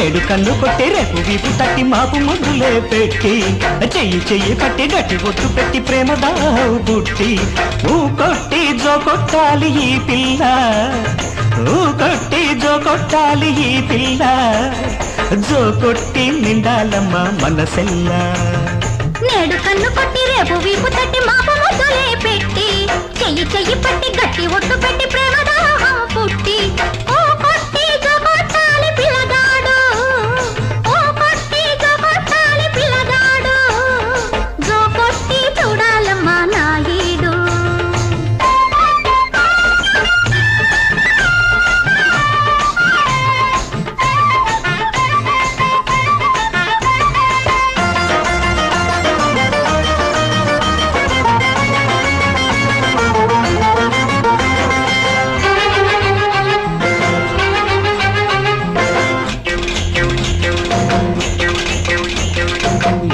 నేడు కన్ను కొట్టి రేపు వీపు తట్టి మాపు ముద్దులే పెట్టి చెయ్యి చెయ్యి పట్టి గట్టి ఒట్టు పెట్టి ప్రేమ దావు పుట్టి ఊ కొట్టి జో కొట్టాలి ఈ పిల్ల, ఊ కొట్టి జో కొట్టాలి ఈ పిల్ల, జో కొట్టి నిండాలమ్మ మనసెల్లా. నేడు కన్ను కొట్టి రేపు వీపు తట్టి మాపు ముద్దులే పెట్టి చెయ్యి చెయ్యి పట్టి గట్టి ఒట్టు పెట్టి ప్రేమ దాహం పుట్టి ఓ కొట్టి జో కొట్టాలి పిల్లగాడు, ఓ కొట్టి జో కొట్టాలి పిల్లగాడు, జో కొట్టి చూడాలమ్మ నాయుడు.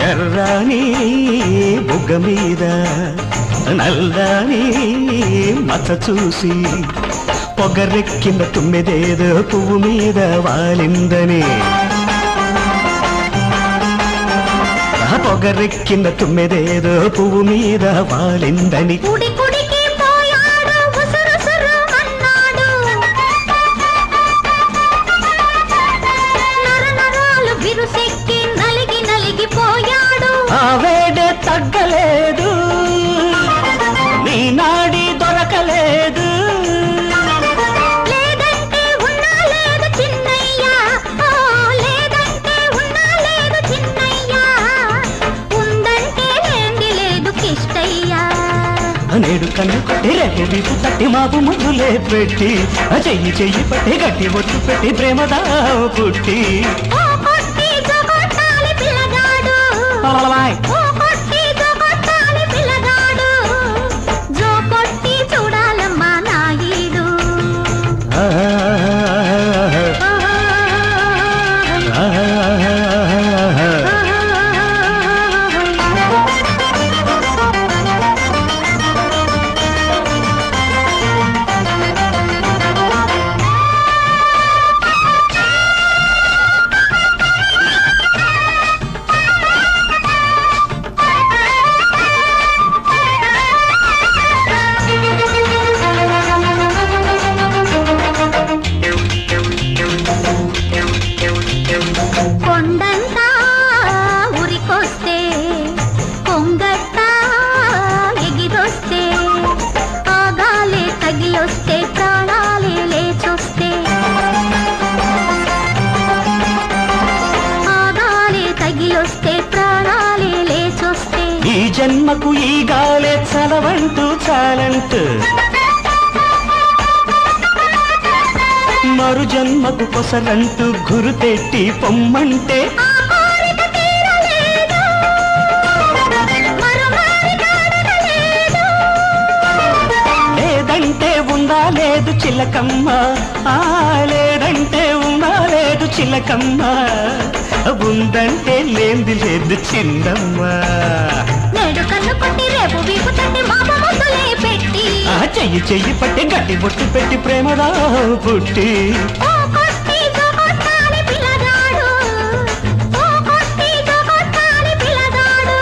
ఎర్రాని బుగ్గ మీద నల్లని మచ్చ చూసి పొగరెక్కిన తుమ్మెదేదో పువ్వు మీద వాలిందని, పొగరెక్కిన తుమ్మెదేదో పువ్వు మీద వాలిందని కుడి కుడికి పోయాడు ఉసురుసురు అన్నాడు, నరనరాలు బిరుసెక్కి నలిగి నలిగిపోయాడు. ఆ వేడే తగ్గలేదు, నీ నాడి దొరకలేదు, లేదంటే ఉన్నా లేదు చిన్నయ్య, ఓ లేదంటే ఉన్నా లేదు చిన్నయ్య, ఉందంటే లేంది లేదు కిష్టయ్య. నేడు కన్ను కొట్టి రేపు వీపు తట్టి మాపు ముద్దులే పెట్టి చెయ్యి చెయ్యి పట్టి గట్టి ఒట్టు పెట్టి ప్రేమ దావు పుట్టి ఓ కొట్టి జో కొట్టాలి పిల్లగాడు, ఓ కొట్టి జో కొట్టాలి పిల్లగాడు, జో కొట్టి చూడాలమ్మ నాయుడు. ఆ, ఆ, కొండంతా ఉరికొస్తే కొంగట్టా ఎగిరొస్తే ఆగాలే తగిలొస్తే ప్రాణాలే లేచొస్తే, ఆగాలే తగిలొస్తే ప్రాణాలే లేచొస్తే, ఈ జన్మకు ఈ గాలే చలవంటూ చాలంటూ మరు జన్మకు కొసలంటూ గురుతెట్టి పొమ్మంటే ఆ కోరిక తీరలేదు, మరోమారిక అడగలేదు. లేదంటే ఉందా లేదు చిలకమ్మ, ఆ లేదంటే ఉందా లేదు చిలకమ్మ, ఉందంటే లేంది లేదు చిన్నమ్మ. నేడు కన్ను కొట్టి రేపు వీపు తట్టి మాపు ముద్దులే పెట్టి ఆ చెయ్యి చెయ్యి పట్టి గట్టి బొట్టు పెట్టి ప్రేమదా పుట్టి ఓ కొట్టి జో కొట్టాలి పిల్లగాడు, ఓ కొట్టి జో కొట్టాలి పిల్లగాడు,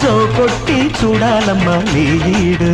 జో కొట్టి చూడాలమ్మా నీడు.